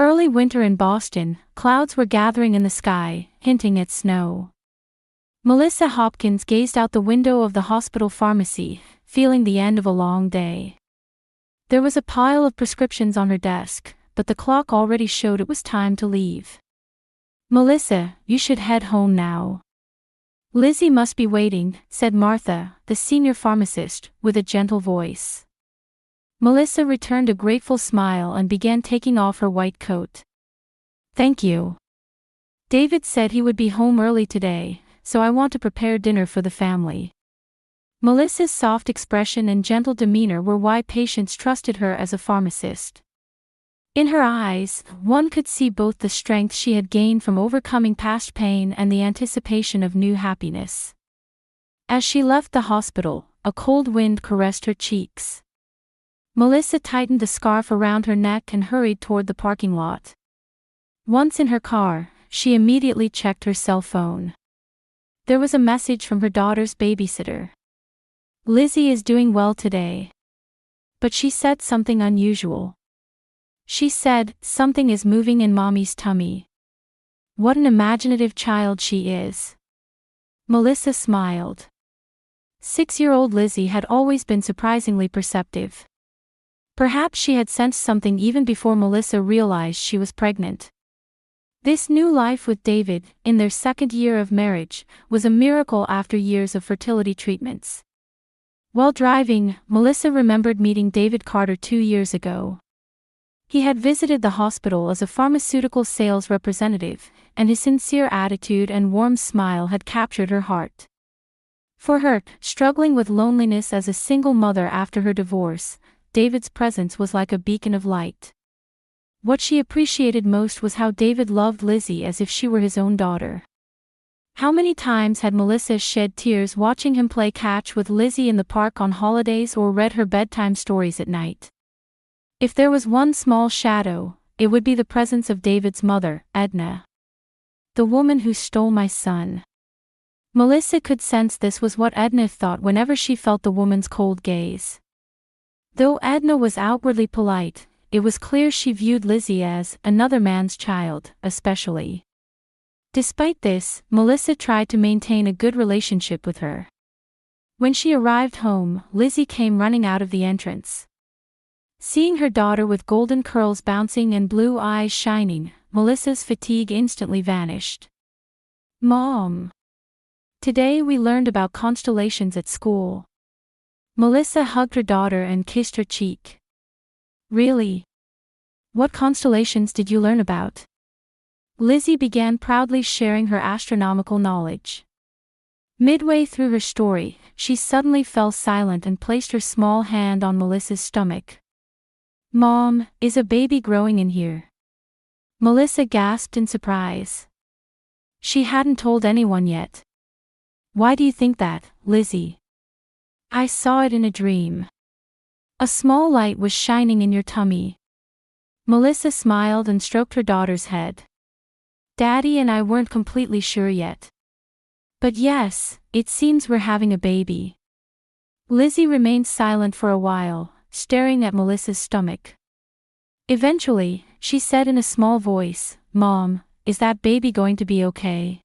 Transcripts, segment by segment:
Early winter in Boston, clouds were gathering in the sky, hinting at snow. Melissa Hopkins gazed out the window of the hospital pharmacy, feeling the end of a long day. There was a pile of prescriptions on her desk, but the clock already showed it was time to leave. "Melissa, you should head home now. Lizzie must be waiting," said Martha, the senior pharmacist, with a gentle voice. Melissa returned a grateful smile and began taking off her white coat. "Thank you. David said he would be home early today, so I want to prepare dinner for the family." Melissa's soft expression and gentle demeanor were why patients trusted her as a pharmacist. In her eyes, one could see both the strength she had gained from overcoming past pain and the anticipation of new happiness. As she left the hospital, a cold wind caressed her cheeks. Melissa tightened the scarf around her neck and hurried toward the parking lot. Once in her car, she immediately checked her cell phone. There was a message from her daughter's babysitter. "Lizzie is doing well today." But she said something unusual. She said, "Something is moving in Mommy's tummy." What an imaginative child she is. Melissa smiled. 6-year-old Lizzie had always been surprisingly perceptive. Perhaps she had sensed something even before Melissa realized she was pregnant. This new life with David, in their second year of marriage, was a miracle after years of fertility treatments. While driving, Melissa remembered meeting David Carter 2 years ago. He had visited the hospital as a pharmaceutical sales representative, and his sincere attitude and warm smile had captured her heart. For her, struggling with loneliness as a single mother after her divorce, David's presence was like a beacon of light. What she appreciated most was how David loved Lizzie as if she were his own daughter. How many times had Melissa shed tears watching him play catch with Lizzie in the park on holidays or read her bedtime stories at night? If there was one small shadow, it would be the presence of David's mother, Edna. "The woman who stole my son." Melissa could sense this was what Edna thought whenever she felt the woman's cold gaze. Though Edna was outwardly polite, it was clear she viewed Lizzie as another man's child, especially. Despite this, Melissa tried to maintain a good relationship with her. When she arrived home, Lizzie came running out of the entrance. Seeing her daughter with golden curls bouncing and blue eyes shining, Melissa's fatigue instantly vanished. "Mom. Today we learned about constellations at school." Melissa hugged her daughter and kissed her cheek. "Really? What constellations did you learn about?" Lizzie began proudly sharing her astronomical knowledge. Midway through her story, she suddenly fell silent and placed her small hand on Melissa's stomach. "Mom, is a baby growing in here?" Melissa gasped in surprise. She hadn't told anyone yet. "Why do you think that, Lizzie?" "I saw it in a dream. A small light was shining in your tummy." Melissa smiled and stroked her daughter's head. "Daddy and I weren't completely sure yet. But yes, it seems we're having a baby." Lizzie remained silent for a while, staring at Melissa's stomach. Eventually, she said in a small voice, "Mom, is that baby going to be okay?"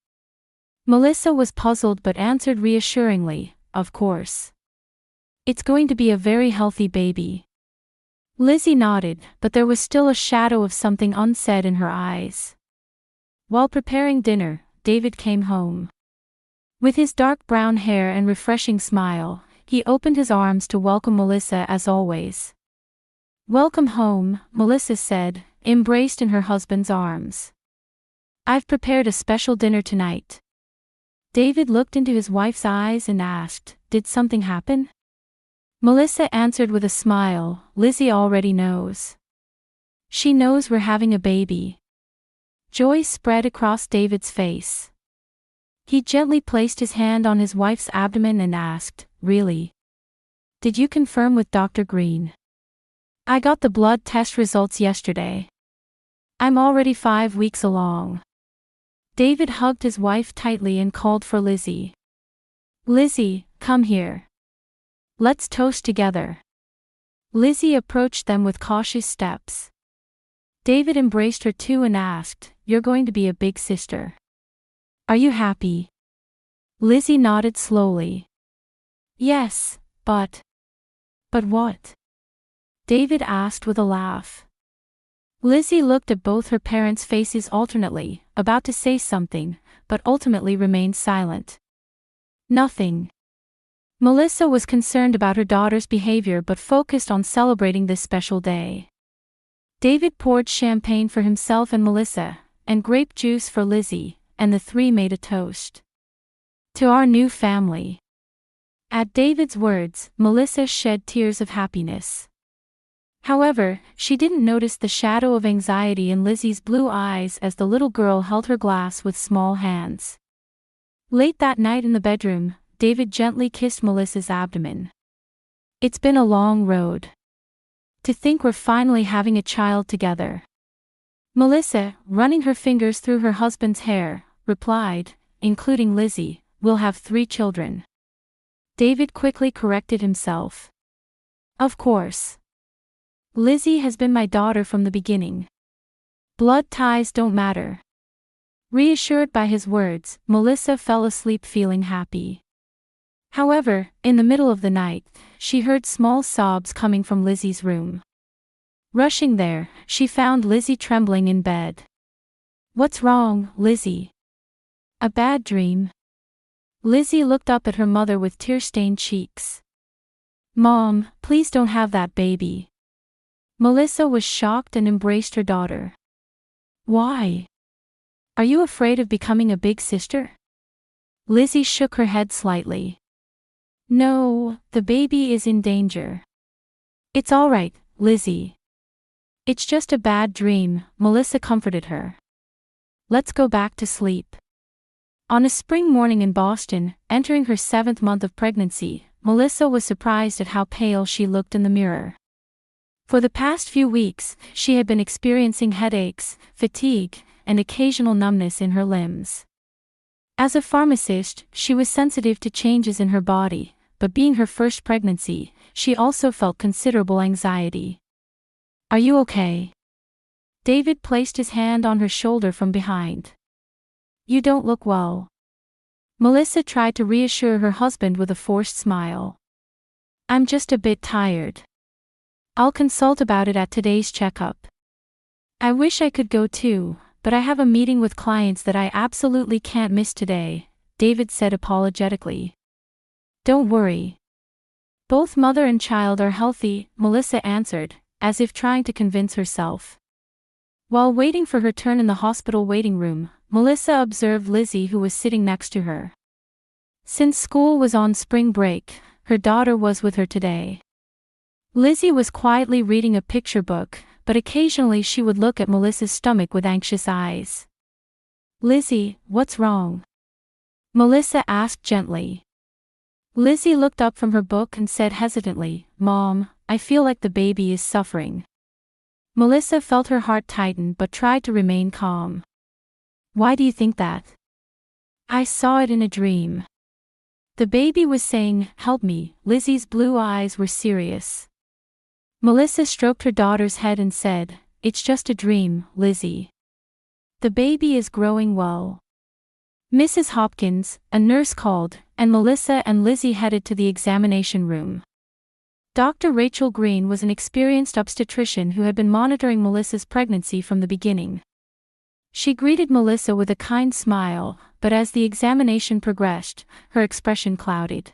Melissa was puzzled but answered reassuringly, "Of course. It's going to be a very healthy baby." Lizzie nodded, but there was still a shadow of something unsaid in her eyes. While preparing dinner, David came home. With his dark brown hair and refreshing smile, he opened his arms to welcome Melissa as always. "Welcome home," Melissa said, embraced in her husband's arms. "I've prepared a special dinner tonight." David looked into his wife's eyes and asked, "Did something happen?" Melissa answered with a smile, "Lizzie already knows. She knows we're having a baby." Joy spread across David's face. He gently placed his hand on his wife's abdomen and asked, "Really? Did you confirm with Dr. Green?" "I got the blood test results yesterday. I'm already 5 weeks along." David hugged his wife tightly and called for Lizzie. "Lizzie, come here. Let's toast together." Lizzie approached them with cautious steps. David embraced her too and asked, "You're going to be a big sister. Are you happy?" Lizzie nodded slowly. "Yes, but what?" David asked with a laugh. Lizzie looked at both her parents' faces alternately, about to say something, but ultimately remained silent. Nothing. Melissa was concerned about her daughter's behavior but focused on celebrating this special day. David poured champagne for himself and Melissa, and grape juice for Lizzie, and the three made a toast. "To our new family." At David's words, Melissa shed tears of happiness. However, she didn't notice the shadow of anxiety in Lizzie's blue eyes as the little girl held her glass with small hands. Late that night in the bedroom, David gently kissed Melissa's abdomen. "It's been a long road. To think we're finally having a child together." Melissa, running her fingers through her husband's hair, replied, "Including Lizzie, we'll have 3 children." David quickly corrected himself. "Of course. Lizzie has been my daughter from the beginning. Blood ties don't matter." Reassured by his words, Melissa fell asleep feeling happy. However, in the middle of the night, she heard small sobs coming from Lizzie's room. Rushing there, she found Lizzie trembling in bed. "What's wrong, Lizzie?" "A bad dream." Lizzie looked up at her mother with tear-stained cheeks. "Mom, please don't have that baby." Melissa was shocked and embraced her daughter. "Why? Are you afraid of becoming a big sister?" Lizzie shook her head slightly. "No, the baby is in danger." "It's all right, Lizzie. It's just a bad dream," Melissa comforted her. "Let's go back to sleep." On a spring morning in Boston, entering her 7th month of pregnancy, Melissa was surprised at how pale she looked in the mirror. For the past few weeks, she had been experiencing headaches, fatigue, and occasional numbness in her limbs. As a pharmacist, she was sensitive to changes in her body, but being her first pregnancy, she also felt considerable anxiety. "Are you okay?" David placed his hand on her shoulder from behind. "You don't look well." Melissa tried to reassure her husband with a forced smile. "I'm just a bit tired. I'll consult about it at today's checkup." "I wish I could go too, but I have a meeting with clients that I absolutely can't miss today," David said apologetically. "Don't worry. Both mother and child are healthy," Melissa answered, as if trying to convince herself. While waiting for her turn in the hospital waiting room, Melissa observed Lizzie, who was sitting next to her. Since school was on spring break, her daughter was with her today. Lizzie was quietly reading a picture book, but occasionally she would look at Melissa's stomach with anxious eyes. "Lizzie, what's wrong?" Melissa asked gently. Lizzie looked up from her book and said hesitantly, "Mom, I feel like the baby is suffering." Melissa felt her heart tighten but tried to remain calm. "Why do you think that?" "I saw it in a dream." The baby was saying, "Help me." Lizzie's blue eyes were serious. Melissa stroked her daughter's head and said, "It's just a dream, Lizzie. The baby is growing well." Mrs. Hopkins, a nurse, called, and Melissa and Lizzie headed to the examination room. Dr. Rachel Green was an experienced obstetrician who had been monitoring Melissa's pregnancy from the beginning. She greeted Melissa with a kind smile, but as the examination progressed, her expression clouded.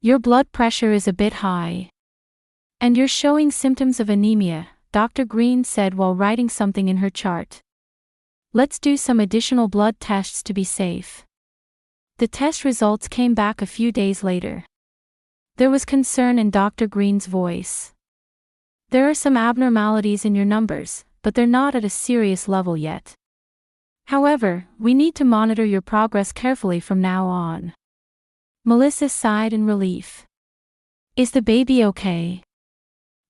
"Your blood pressure is a bit high. And you're showing symptoms of anemia," Dr. Green said while writing something in her chart. "Let's do some additional blood tests to be safe." The test results came back a few days later. There was concern in Dr. Green's voice. "There are some abnormalities in your numbers, but they're not at a serious level yet. However, we need to monitor your progress carefully from now on." Melissa sighed in relief. "Is the baby okay?"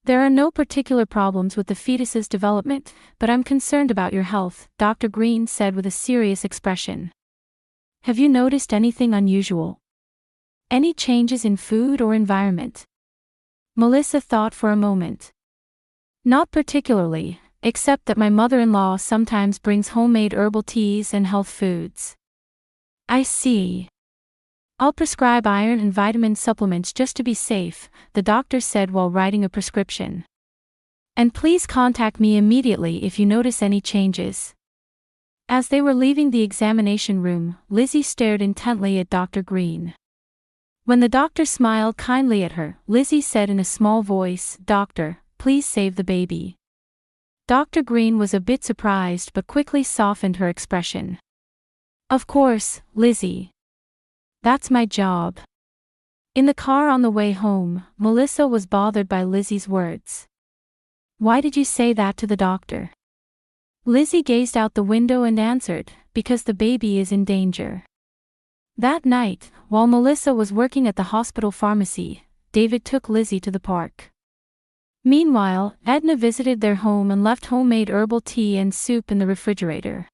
"There are no particular problems with the fetus's development, but I'm concerned about your health," Dr. Green said with a serious expression. "Have you noticed anything unusual? Any changes in food or environment?" Melissa thought for a moment. "Not particularly, except that my mother-in-law sometimes brings homemade herbal teas and health foods. I see. I'll prescribe iron and vitamin supplements just to be safe, the doctor said while writing a prescription. And please contact me immediately if you notice any changes. As they were leaving the examination room, Lizzie stared intently at Dr. Green. When the doctor smiled kindly at her, Lizzie said in a small voice, "Doctor, please save the baby." Dr. Green was a bit surprised but quickly softened her expression. "Of course, Lizzie. That's my job." In the car on the way home, Melissa was bothered by Lizzie's words. "Why did you say that to the doctor?" Lizzie gazed out the window and answered, "Because the baby is in danger." That night, while Melissa was working at the hospital pharmacy, David took Lizzie to the park. Meanwhile, Edna visited their home and left homemade herbal tea and soup in the refrigerator.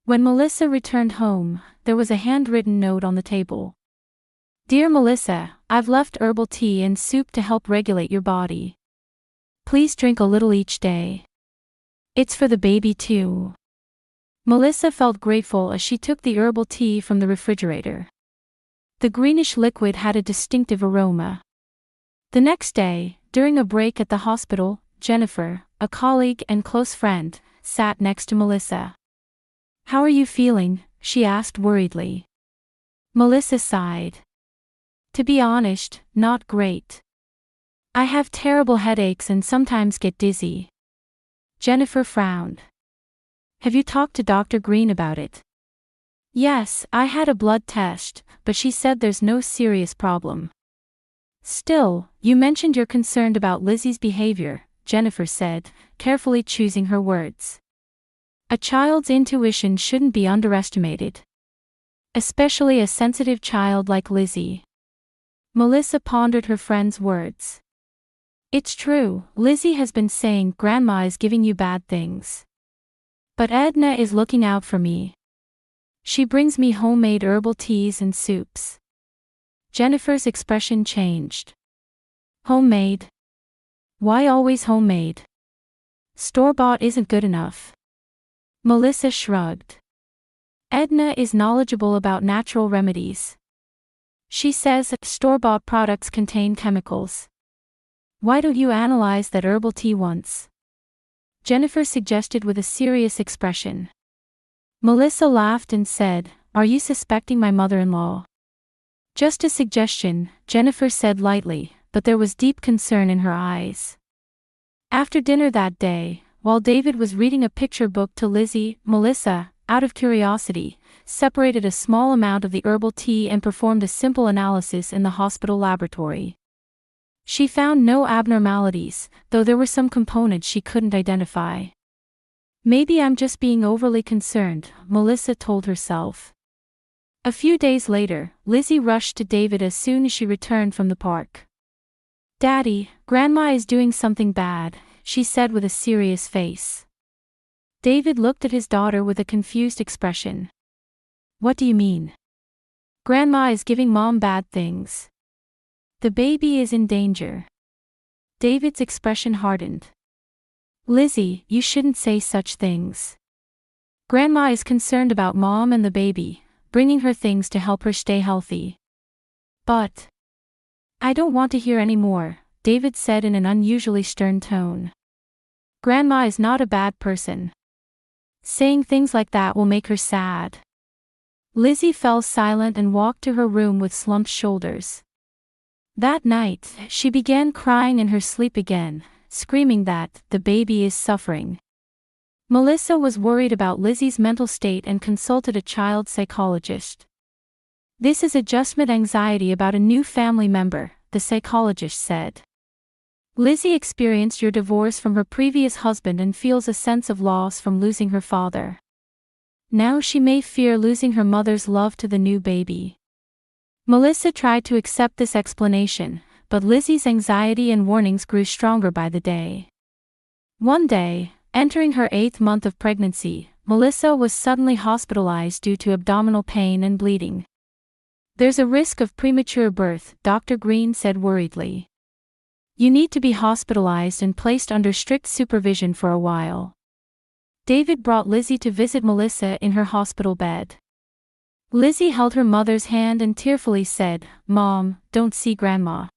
When Melissa returned home, there was a handwritten note on the table. "Dear Melissa, I've left herbal tea and soup to help regulate your body. Please drink a little each day. It's for the baby too." Melissa felt grateful as she took the herbal tea from the refrigerator. The greenish liquid had a distinctive aroma. The next day, during a break at the hospital, Jennifer, a colleague and close friend, sat next to Melissa. "How are you feeling?" she asked worriedly. Melissa sighed. "To be honest, not great. I have terrible headaches and sometimes get dizzy." Jennifer frowned. "Have you talked to Dr. Green about it?" "Yes, I had a blood test, but she said there's no serious problem." "Still, you mentioned you're concerned about Lizzie's behavior," Jennifer said, carefully choosing her words. "A child's intuition shouldn't be underestimated. Especially a sensitive child like Lizzie." Melissa pondered her friend's words. "It's true, Lizzie has been saying Grandma is giving you bad things. But Edna is looking out for me. She brings me homemade herbal teas and soups." Jennifer's expression changed. "Homemade? Why always homemade? Store-bought isn't good enough." Melissa shrugged. "Edna is knowledgeable about natural remedies. She says that store-bought products contain chemicals. Why don't you analyze that herbal tea once?" Jennifer suggested with a serious expression. Melissa laughed and said, "Are you suspecting my mother-in-law?" "Just a suggestion," Jennifer said lightly, but there was deep concern in her eyes. After dinner that day, while David was reading a picture book to Lizzie, Melissa, out of curiosity, separated a small amount of the herbal tea and performed a simple analysis in the hospital laboratory. She found no abnormalities, though there were some components she couldn't identify. "Maybe I'm just being overly concerned," Melissa told herself. A few days later, Lizzie rushed to David as soon as she returned from the park. "Daddy, Grandma is doing something bad," she said with a serious face. David looked at his daughter with a confused expression. "What do you mean?" "Grandma is giving Mom bad things. The baby is in danger." David's expression hardened. "Lizzie, you shouldn't say such things. Grandma is concerned about Mom and the baby, bringing her things to help her stay healthy." "But I don't want to hear any more," David said in an unusually stern tone. "Grandma is not a bad person. Saying things like that will make her sad." Lizzie fell silent and walked to her room with slumped shoulders. That night, she began crying in her sleep again, screaming that the baby is suffering. Melissa was worried about Lizzie's mental state and consulted a child psychologist. "This is adjustment anxiety about a new family member," the psychologist said. "Lizzie experienced your divorce from her previous husband and feels a sense of loss from losing her father. Now she may fear losing her mother's love to the new baby." Melissa tried to accept this explanation, but Lizzie's anxiety and warnings grew stronger by the day. One day, entering her 8th month of pregnancy, Melissa was suddenly hospitalized due to abdominal pain and bleeding. "There's a risk of premature birth," Dr. Green said worriedly. You need to be hospitalized and placed under strict supervision for a while. David brought Lizzie to visit Melissa in her hospital bed. Lizzie held her mother's hand and tearfully said, "Mom, don't see Grandma.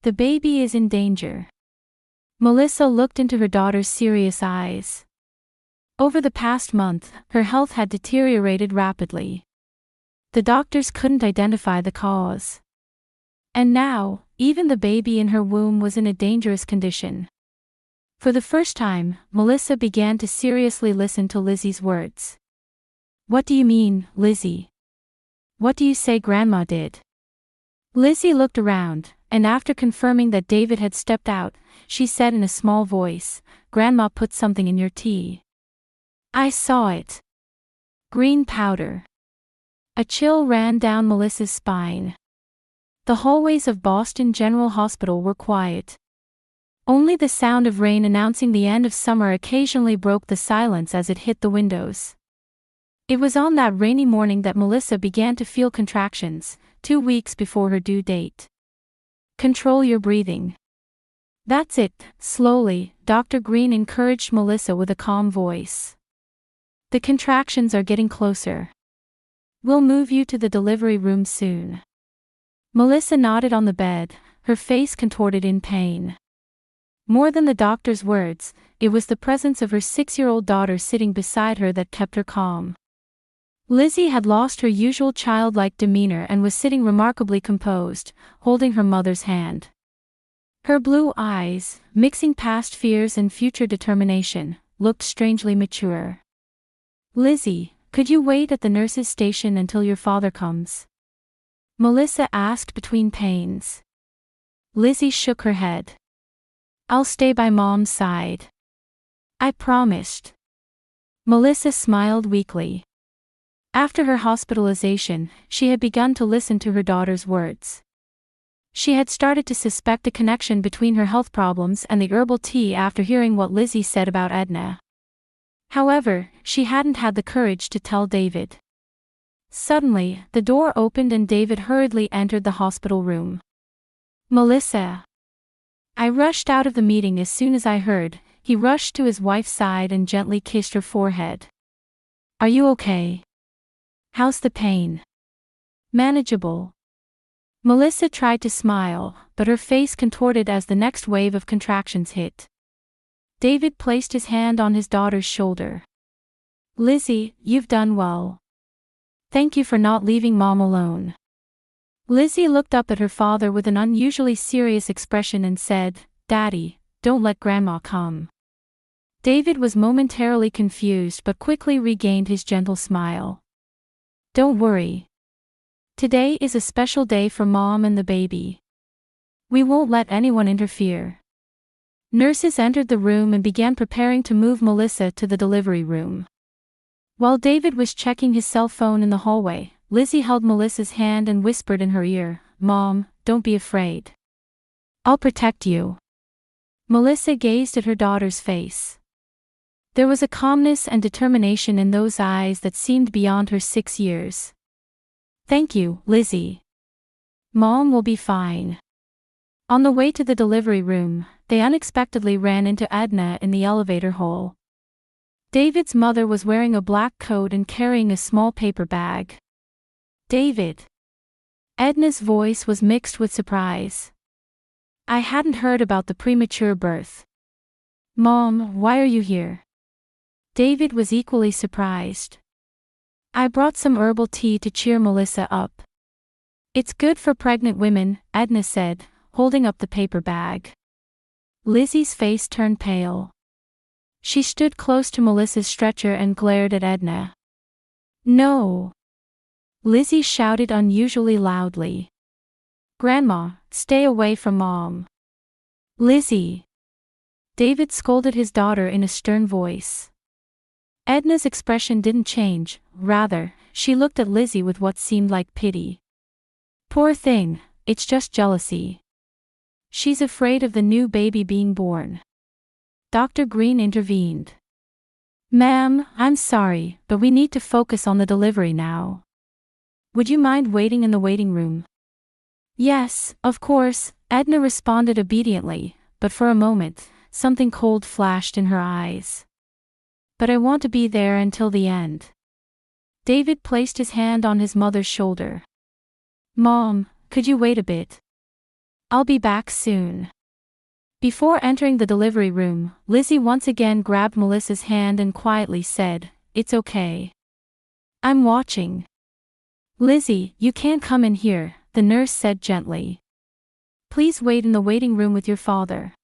The baby is in danger." Melissa looked into her daughter's serious eyes. Over the past month, her health had deteriorated rapidly. The doctors couldn't identify the cause. And now, even the baby in her womb was in a dangerous condition. For the first time, Melissa began to seriously listen to Lizzie's words. "What do you mean, Lizzie? What do you say Grandma did?" Lizzie looked around, and after confirming that David had stepped out, she said in a small voice, "Grandma put something in your tea. I saw it. Green powder." A chill ran down Melissa's spine. The hallways of Boston General Hospital were quiet. Only the sound of rain announcing the end of summer occasionally broke the silence as it hit the windows. It was on that rainy morning that Melissa began to feel contractions, 2 weeks before her due date. "Control your breathing. That's it, slowly," Dr. Green encouraged Melissa with a calm voice. "The contractions are getting closer. We'll move you to the delivery room soon." Melissa nodded on the bed, her face contorted in pain. More than the doctor's words, it was the presence of her 6-year-old daughter sitting beside her that kept her calm. Lizzie had lost her usual childlike demeanor and was sitting remarkably composed, holding her mother's hand. Her blue eyes, mixing past fears and future determination, looked strangely mature. "Lizzie, could you wait at the nurse's station until your father comes?" Melissa asked between pains. Lizzie shook her head. "I'll stay by Mom's side. I promised." Melissa smiled weakly. After her hospitalization, she had begun to listen to her daughter's words. She had started to suspect a connection between her health problems and the herbal tea after hearing what Lizzie said about Edna. However, she hadn't had the courage to tell David. Suddenly, the door opened and David hurriedly entered the hospital room. "Melissa." "I rushed out of the meeting as soon as I heard." He rushed to his wife's side and gently kissed her forehead. "Are you okay? How's the pain?" "Manageable." Melissa tried to smile, but her face contorted as the next wave of contractions hit. David placed his hand on his daughter's shoulder. "Lizzie, you've done well. Thank you for not leaving Mom alone." Lizzie looked up at her father with an unusually serious expression and said, "Daddy, don't let Grandma come." David was momentarily confused but quickly regained his gentle smile. "Don't worry. Today is a special day for Mom and the baby. We won't let anyone interfere." Nurses entered the room and began preparing to move Melissa to the delivery room. While David was checking his cell phone in the hallway, Lizzie held Melissa's hand and whispered in her ear, "Mom, don't be afraid. I'll protect you." Melissa gazed at her daughter's face. There was a calmness and determination in those eyes that seemed beyond her 6 years. "Thank you, Lizzie. Mom will be fine." On the way to the delivery room, they unexpectedly ran into Edna in the elevator hall. David's mother was wearing a black coat and carrying a small paper bag. "David." Edna's voice was mixed with surprise. "I hadn't heard about the premature birth." "Mom, why are you here?" David was equally surprised. "I brought some herbal tea to cheer Melissa up. It's good for pregnant women," Edna said, holding up the paper bag. Lizzie's face turned pale. She stood close to Melissa's stretcher and glared at Edna. "No!" Lizzie shouted unusually loudly. "Grandma, stay away from Mom." "Lizzie!" David scolded his daughter in a stern voice. Edna's expression didn't change, rather, she looked at Lizzie with what seemed like pity. "Poor thing, it's just jealousy. She's afraid of the new baby being born." Dr. Green intervened. "Ma'am, I'm sorry, but we need to focus on the delivery now. Would you mind waiting in the waiting room?" "Yes, of course," Edna responded obediently, but for a moment, something cold flashed in her eyes. But I want to be there until the end. David placed his hand on his mother's shoulder. Mom, could you wait a bit? I'll be back soon. Before entering the delivery room, Lizzie once again grabbed Melissa's hand and quietly said, "It's okay. I'm watching." "Lizzie, you can't come in here," the nurse said gently. "Please wait in the waiting room with your father."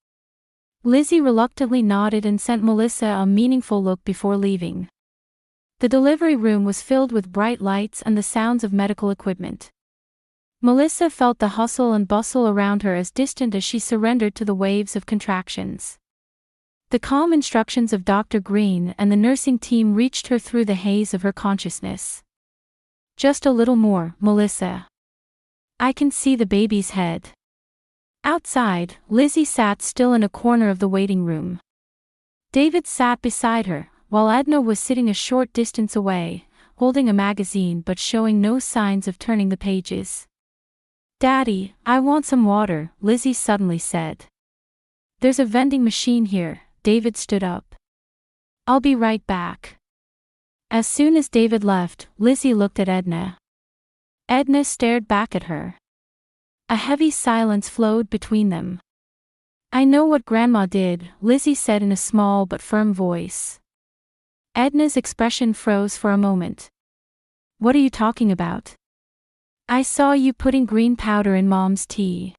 Lizzie reluctantly nodded and sent Melissa a meaningful look before leaving. The delivery room was filled with bright lights and the sounds of medical equipment. Melissa felt the hustle and bustle around her as distant as she surrendered to the waves of contractions. The calm instructions of Dr. Green and the nursing team reached her through the haze of her consciousness. "Just a little more, Melissa. I can see the baby's head." Outside, Lizzie sat still in a corner of the waiting room. David sat beside her, while Edna was sitting a short distance away, holding a magazine but showing no signs of turning the pages. "Daddy, I want some water," Lizzie suddenly said. "There's a vending machine here." David stood up. "I'll be right back." As soon as David left, Lizzie looked at Edna. Edna stared back at her. A heavy silence flowed between them. "I know what Grandma did," Lizzie said in a small but firm voice. Edna's expression froze for a moment. "What are you talking about?" "I saw you putting green powder in Mom's tea."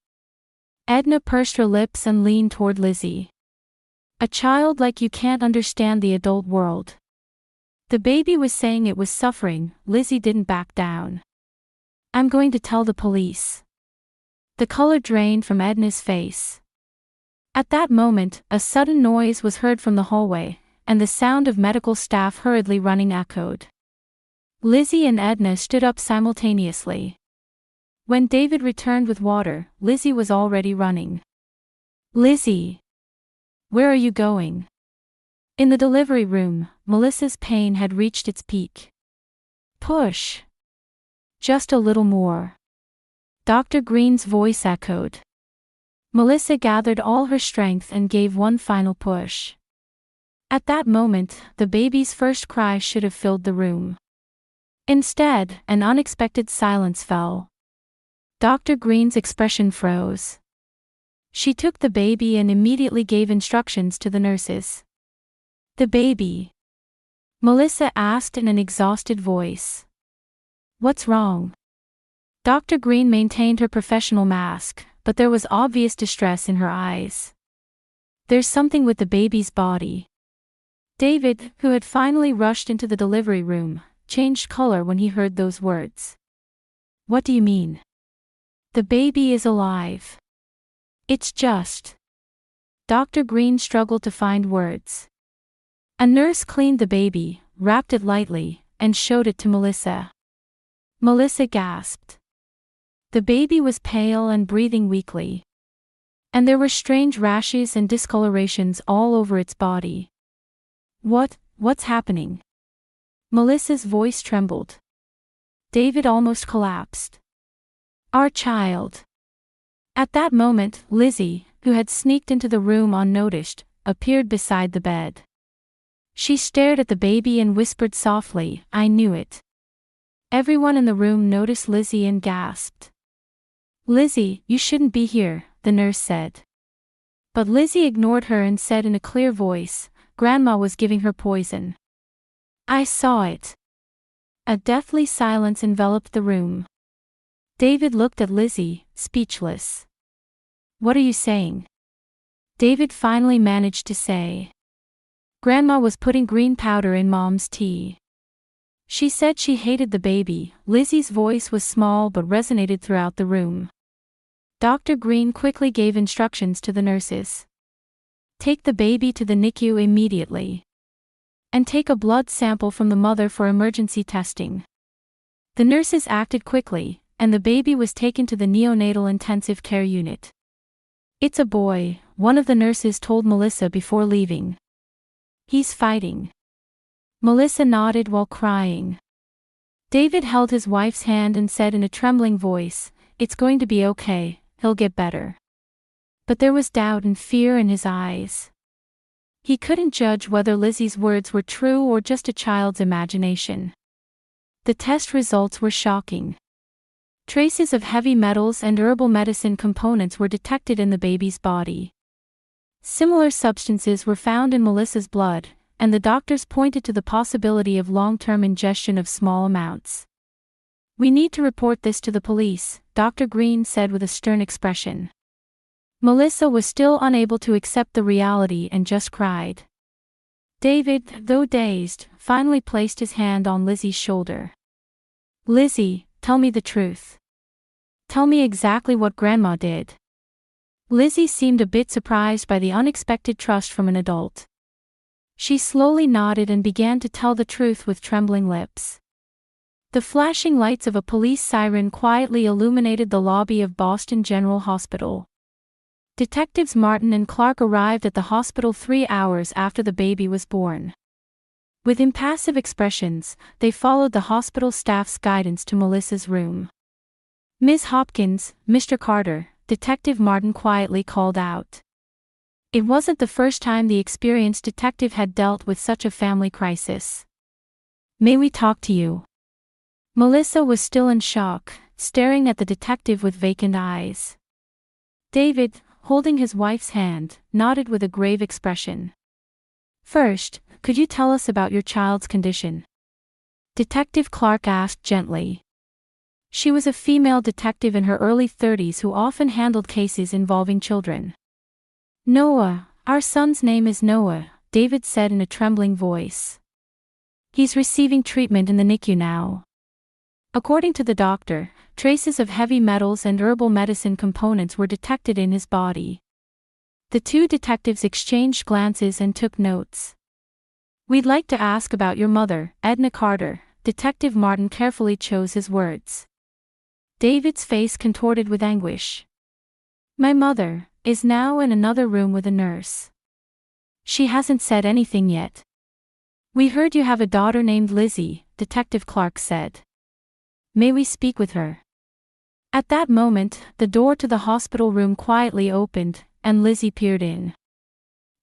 Edna pursed her lips and leaned toward Lizzie. "A child like you can't understand the adult world." The baby was saying it was suffering. Lizzie didn't back down. "I'm going to tell the police." The color drained from Edna's face. At that moment, a sudden noise was heard from the hallway, and the sound of medical staff hurriedly running echoed. Lizzie and Edna stood up simultaneously. When David returned with water, Lizzie was already running. "Lizzie! Where are you going?" In the delivery room, Melissa's pain had reached its peak. "Push. Just a little more." Dr. Green's voice echoed. Melissa gathered all her strength and gave one final push. At that moment, the baby's first cry should have filled the room. Instead, an unexpected silence fell. Dr. Green's expression froze. She took the baby and immediately gave instructions to the nurses. "The baby?" Melissa asked in an exhausted voice. "What's wrong?" Dr. Green maintained her professional mask, but there was obvious distress in her eyes. "There's something with the baby's body." David, who had finally rushed into the delivery room, changed color when he heard those words. "What do you mean?" "The baby is alive. It's just..." Dr. Green struggled to find words. A nurse cleaned the baby, wrapped it lightly, and showed it to Melissa. Melissa gasped. The baby was pale and breathing weakly. And there were strange rashes and discolorations all over its body. What's happening?" Melissa's voice trembled. David almost collapsed. "Our child." At that moment, Lizzie, who had sneaked into the room unnoticed, appeared beside the bed. She stared at the baby and whispered softly, "I knew it." Everyone in the room noticed Lizzie and gasped. "Lizzie, you shouldn't be here," the nurse said. But Lizzie ignored her and said in a clear voice, "Grandma was giving her poison. I saw it." A deathly silence enveloped the room. David looked at Lizzie, speechless. "What are you saying?" David finally managed to say. "Grandma was putting green powder in Mom's tea. She said she hated the baby." Lizzie's voice was small but resonated throughout the room. Dr. Green quickly gave instructions to the nurses. "Take the baby to the NICU immediately. And take a blood sample from the mother for emergency testing." The nurses acted quickly, and the baby was taken to the neonatal intensive care unit. "It's a boy," one of the nurses told Melissa before leaving. "He's fighting." Melissa nodded while crying. David held his wife's hand and said in a trembling voice, "It's going to be okay, he'll get better." But there was doubt and fear in his eyes. He couldn't judge whether Lizzie's words were true or just a child's imagination. The test results were shocking. Traces of heavy metals and herbal medicine components were detected in the baby's body. Similar substances were found in Melissa's blood, and the doctors pointed to the possibility of long-term ingestion of small amounts. "We need to report this to the police," Dr. Green said with a stern expression. Melissa was still unable to accept the reality and just cried. David, though dazed, finally placed his hand on Lizzie's shoulder. "Lizzie, tell me the truth. Tell me exactly what Grandma did." Lizzie seemed a bit surprised by the unexpected trust from an adult. She slowly nodded and began to tell the truth with trembling lips. The flashing lights of a police siren quietly illuminated the lobby of Boston General Hospital. Detectives Martin and Clark arrived at the hospital 3 hours after the baby was born. With impassive expressions, they followed the hospital staff's guidance to Melissa's room. "Ms. Hopkins, Mr. Carter," Detective Martin quietly called out. It wasn't the first time the experienced detective had dealt with such a family crisis. "May we talk to you?" Melissa was still in shock, staring at the detective with vacant eyes. David, holding his wife's hand, nodded with a grave expression. "First, could you tell us about your child's condition?" Detective Clark asked gently. She was a female detective in her early 30s who often handled cases involving children. "Noah, our son's name is Noah," David said in a trembling voice. "He's receiving treatment in the NICU now." According to the doctor, traces of heavy metals and herbal medicine components were detected in his body. The two detectives exchanged glances and took notes. "We'd like to ask about your mother, Edna Carter," Detective Martin carefully chose his words. David's face contorted with anguish. "My mother is now in another room with a nurse. She hasn't said anything yet." "We heard you have a daughter named Lizzie," Detective Clark said. "May we speak with her?" At that moment, the door to the hospital room quietly opened, and Lizzie peered in.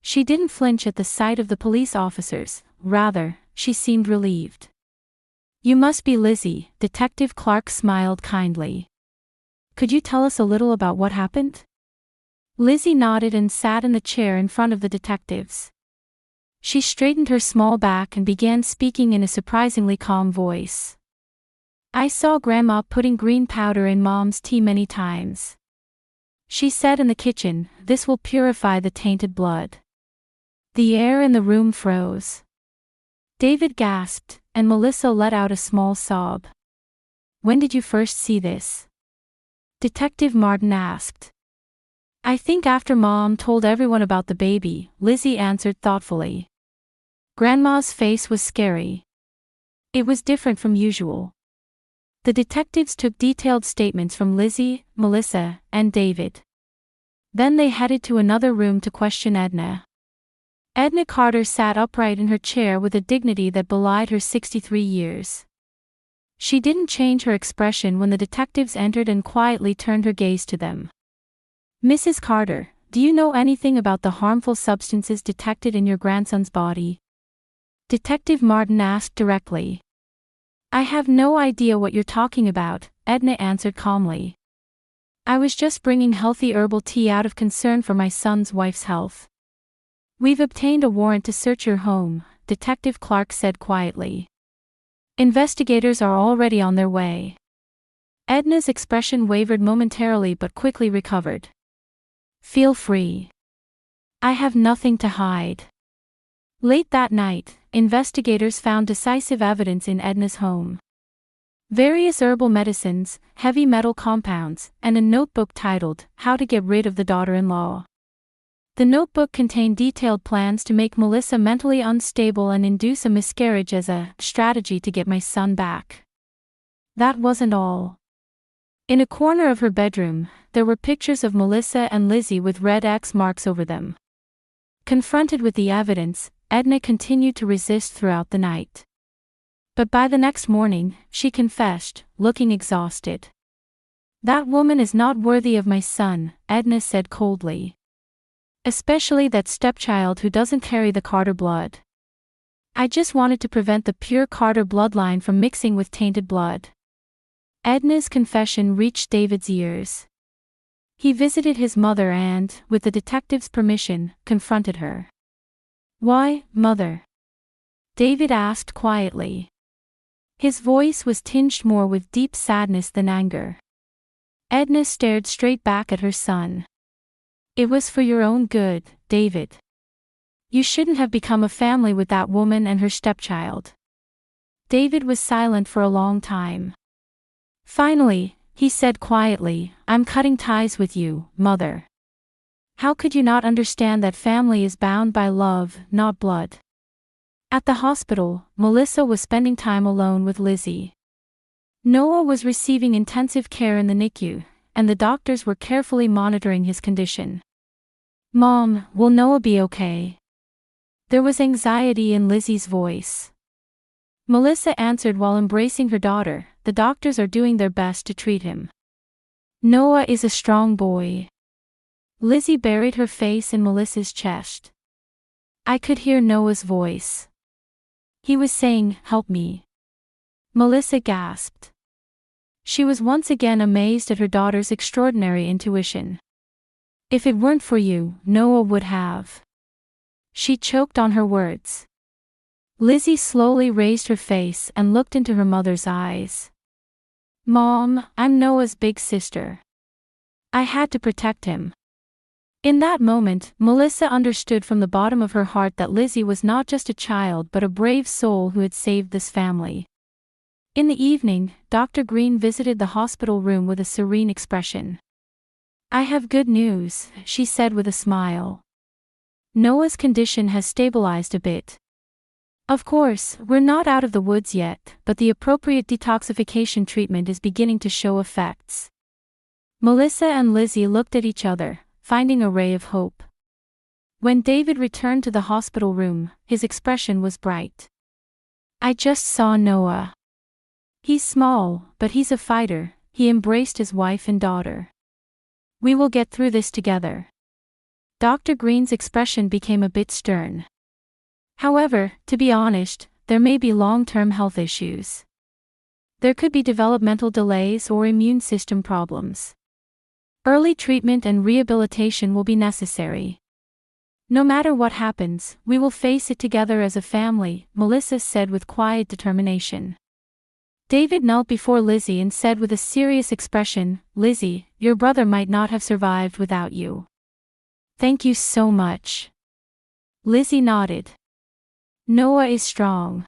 She didn't flinch at the sight of the police officers, rather, she seemed relieved. "You must be Lizzie," Detective Clark smiled kindly. "Could you tell us a little about what happened?" Lizzie nodded and sat in the chair in front of the detectives. She straightened her small back and began speaking in a surprisingly calm voice. "I saw Grandma putting green powder in Mom's tea many times. She said in the kitchen, 'This will purify the tainted blood.'" The air in the room froze. David gasped, and Melissa let out a small sob. "When did you first see this?" Detective Martin asked. "I think after Mom told everyone about the baby," Lizzie answered thoughtfully. Grandma's face was scary. It was different from usual. The detectives took detailed statements from Lizzie, Melissa, and David. Then they headed to another room to question Edna. Edna Carter sat upright in her chair with a dignity that belied her 63 years. She didn't change her expression when the detectives entered and quietly turned her gaze to them. "Mrs. Carter, do you know anything about the harmful substances detected in your grandson's body?" Detective Martin asked directly. "I have no idea what you're talking about," Edna answered calmly. "I was just bringing healthy herbal tea out of concern for my son's wife's health." "We've obtained a warrant to search your home," Detective Clark said quietly. "Investigators are already on their way." Edna's expression wavered momentarily but quickly recovered. "Feel free. I have nothing to hide." Late that night, investigators found decisive evidence in Edna's home. Various herbal medicines, heavy metal compounds, and a notebook titled, "How to Get Rid of the Daughter-in-Law." The notebook contained detailed plans to make Melissa mentally unstable and induce a miscarriage as a strategy to get my son back. That wasn't all. In a corner of her bedroom, there were pictures of Melissa and Lizzie with red X marks over them. Confronted with the evidence, Edna continued to resist throughout the night. But by the next morning, she confessed, looking exhausted. That woman is not worthy of my son, Edna said coldly. Especially that stepchild who doesn't carry the Carter blood. I just wanted to prevent the pure Carter bloodline from mixing with tainted blood. Edna's confession reached David's ears. He visited his mother and, with the detective's permission, confronted her. Why, Mother? David asked quietly. His voice was tinged more with deep sadness than anger. Edna stared straight back at her son. It was for your own good, David. You shouldn't have become a family with that woman and her stepchild. David was silent for a long time. Finally, he said quietly, I'm cutting ties with you, Mother. How could you not understand that family is bound by love, not blood? At the hospital, Melissa was spending time alone with Lizzie. Noah was receiving intensive care in the NICU, and the doctors were carefully monitoring his condition. Mom, will Noah be okay? There was anxiety in Lizzie's voice. Melissa answered while embracing her daughter, the doctors are doing their best to treat him. Noah is a strong boy. Lizzie buried her face in Melissa's chest. I could hear Noah's voice. He was saying, help me. Melissa gasped. She was once again amazed at her daughter's extraordinary intuition. If it weren't for you, Noah would have. She choked on her words. Lizzie slowly raised her face and looked into her mother's eyes. Mom, I'm Noah's big sister. I had to protect him. In that moment, Melissa understood from the bottom of her heart that Lizzie was not just a child but a brave soul who had saved this family. In the evening, Dr. Green visited the hospital room with a serene expression. I have good news, she said with a smile. Noah's condition has stabilized a bit. Of course, we're not out of the woods yet, but the appropriate detoxification treatment is beginning to show effects. Melissa and Lizzie looked at each other, finding a ray of hope. When David returned to the hospital room, his expression was bright. I just saw Noah. He's small, but he's a fighter, he embraced his wife and daughter. We will get through this together. Dr. Green's expression became a bit stern. However, to be honest, there may be long-term health issues. There could be developmental delays or immune system problems. Early treatment and rehabilitation will be necessary. No matter what happens, we will face it together as a family, Melissa said with quiet determination. David knelt before Lizzie and said with a serious expression, Lizzie, your brother might not have survived without you. Thank you so much. Lizzie nodded. Noah is strong.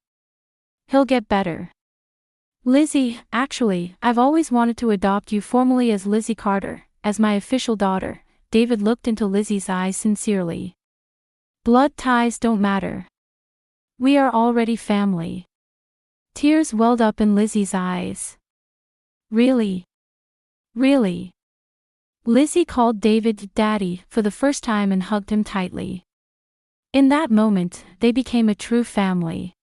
He'll get better. Lizzie, actually, I've always wanted to adopt you formally as Lizzie Carter, as my official daughter. David looked into Lizzie's eyes sincerely. Blood ties don't matter. We are already family. Tears welled up in Lizzie's eyes. Really? Really? Lizzie called David Daddy for the first time and hugged him tightly. In that moment, they became a true family.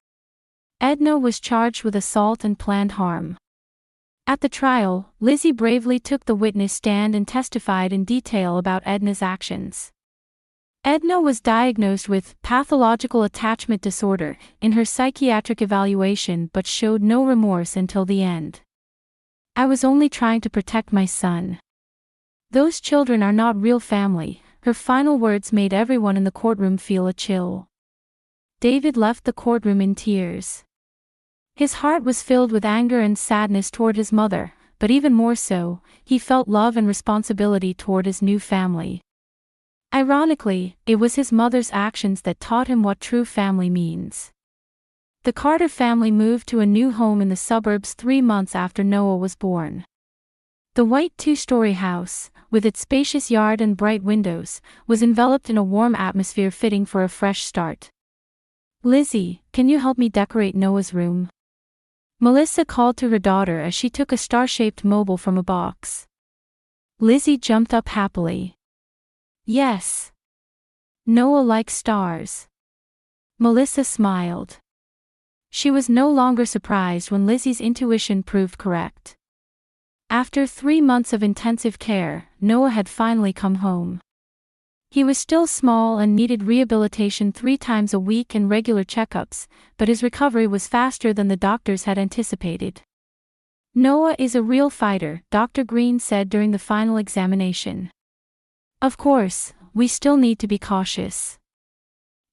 Edna was charged with assault and planned harm. At the trial, Lizzie bravely took the witness stand and testified in detail about Edna's actions. Edna was diagnosed with pathological attachment disorder in her psychiatric evaluation but showed no remorse until the end. I was only trying to protect my son. Those children are not real family. Her final words made everyone in the courtroom feel a chill. David left the courtroom in tears. His heart was filled with anger and sadness toward his mother, but even more so, he felt love and responsibility toward his new family. Ironically, it was his mother's actions that taught him what true family means. The Carter family moved to a new home in the suburbs 3 months after Noah was born. The white 2-story house, with its spacious yard and bright windows, was enveloped in a warm atmosphere fitting for a fresh start. Lizzie, can you help me decorate Noah's room? Melissa called to her daughter as she took a star-shaped mobile from a box. Lizzie jumped up happily. Yes. Noah likes stars. Melissa smiled. She was no longer surprised when Lizzie's intuition proved correct. After 3 months of intensive care, Noah had finally come home. He was still small and needed rehabilitation 3 times a week and regular checkups, but his recovery was faster than the doctors had anticipated. "Noah is a real fighter," Dr. Green said during the final examination. "Of course, we still need to be cautious.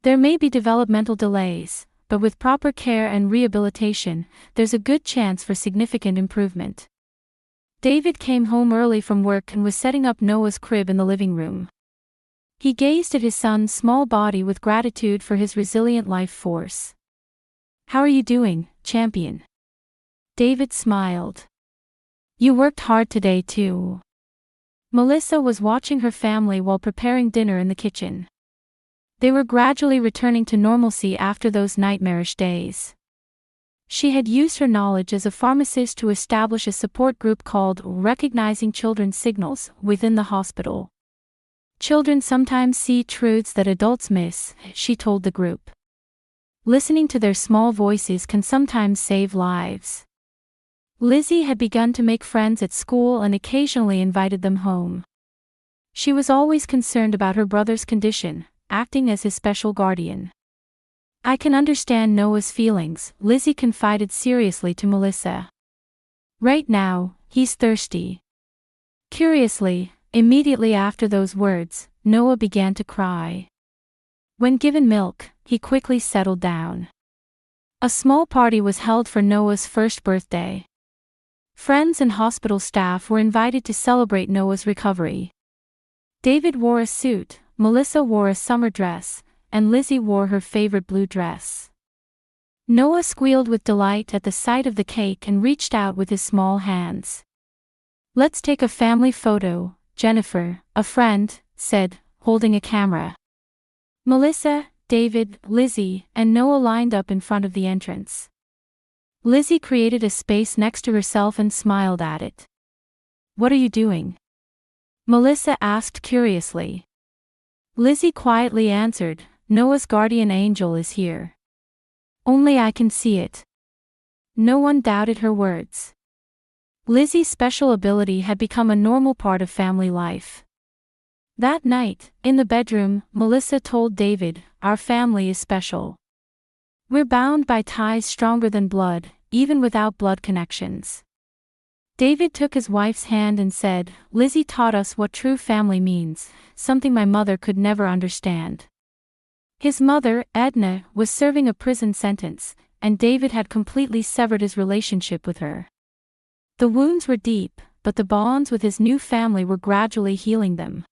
There may be developmental delays, but with proper care and rehabilitation, there's a good chance for significant improvement." David came home early from work and was setting up Noah's crib in the living room. He gazed at his son's small body with gratitude for his resilient life force. "How are you doing, champion?" David smiled. "You worked hard today too." Melissa was watching her family while preparing dinner in the kitchen. They were gradually returning to normalcy after those nightmarish days. She had used her knowledge as a pharmacist to establish a support group called Recognizing Children's Signals within the hospital. "Children sometimes see truths that adults miss," she told the group. "Listening to their small voices can sometimes save lives." Lizzie had begun to make friends at school and occasionally invited them home. She was always concerned about her brother's condition, acting as his special guardian. "I can understand Noah's feelings," Lizzie confided seriously to Melissa. "Right now, he's thirsty." Curiously, immediately after those words, Noah began to cry. When given milk, he quickly settled down. A small party was held for Noah's first birthday. Friends and hospital staff were invited to celebrate Noah's recovery. David wore a suit, Melissa wore a summer dress, and Lizzie wore her favorite blue dress. Noah squealed with delight at the sight of the cake and reached out with his small hands. "Let's take a family photo," Jennifer, a friend, said, holding a camera. Melissa, David, Lizzie, and Noah lined up in front of the entrance. Lizzie created a space next to herself and smiled at it. "What are you doing?" Melissa asked curiously. Lizzie quietly answered, "Noah's guardian angel is here. Only I can see it." No one doubted her words. Lizzie's special ability had become a normal part of family life. That night, in the bedroom, Melissa told David, "Our family is special. We're bound by ties stronger than blood, even without blood connections." David took his wife's hand and said, "Lizzie taught us what true family means, something my mother could never understand." His mother, Edna, was serving a prison sentence, and David had completely severed his relationship with her. The wounds were deep, but the bonds with his new family were gradually healing them.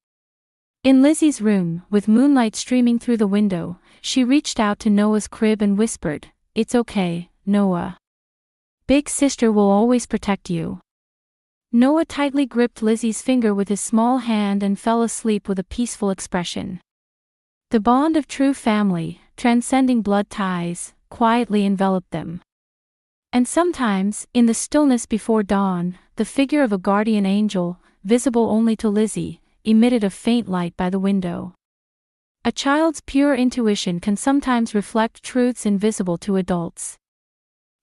In Lizzie's room, with moonlight streaming through the window, she reached out to Noah's crib and whispered, "It's okay, Noah. Big sister will always protect you." Noah tightly gripped Lizzie's finger with his small hand and fell asleep with a peaceful expression. The bond of true family, transcending blood ties, quietly enveloped them. And sometimes, in the stillness before dawn, the figure of a guardian angel, visible only to Lizzie, emitted a faint light by the window. A child's pure intuition can sometimes reflect truths invisible to adults.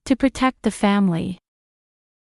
To protect the family.